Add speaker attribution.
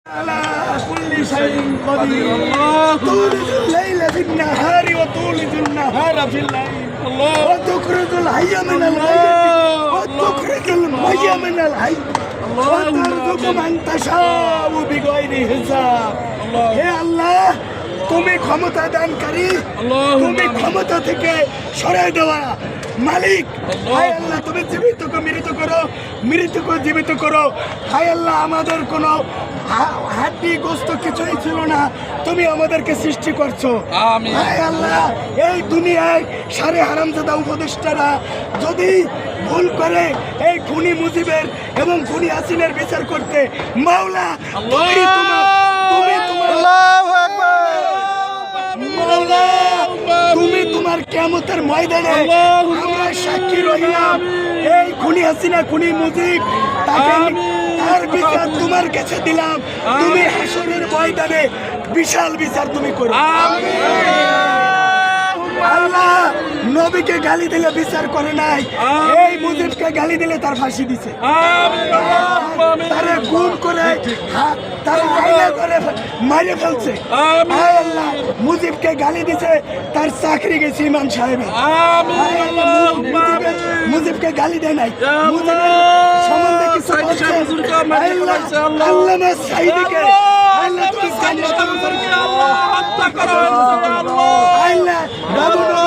Speaker 1: على كل شيء قدير تولج الليل في النهار وتولج النهار في الليل وتخرج الحي من الميت وتخرج الميت من الحي وترزق من تشاء بغير حساب হে আল্লাহ তুমি ক্ষমতা দানকারী তুমি ক্ষমতা থেকে সরায় দেওয়া মালিক হায় আল্লাহ তুমি জীবিত কো মৃত করো মৃত কো জীবিত করো হায় আল্লাহ আমাদের কোনো হাড্ডি গোস্ত কিছুই ছিল না তুমি আমাদেরকে সৃষ্টি করছো আমিন হায় আল্লাহ এই দুনিয়ায় সারে হারামজাদা উপদেষ্টারা যদি ভুল করে এই খুনি মুজিবের এবং খুনি হাসিনের বিচার করতে মাওলা তুমি তোমার কিয়ামতের ময়দানে আমরা সাক্ষী রইলাম এই খুনি হাসিনা খুনি মুজিব তার বিচার তোমার কাছে দিলাম তুমি হাসরের ময়দানে বিশাল বিচার তুমি করো আল্লাহ নবীকে গালি দিলে বিচার করে নাই এই মুজিবকে গালি দিলে তার ফাঁসি দিছে তারা গুম করে তারা আইনা করে মারে ফেলছে আল্লাহ মুজিবকে গালি দিছে তার চাকরি গেছে ইমাম সাহেবের মুজিবকে গালি দেয় নাই মুজিবের সম্বন্ধে কিছু বলছে আল্লামা সাইদিকে আল্লাহ তুমি জান্নাতের উপর আল্লাহ বাবু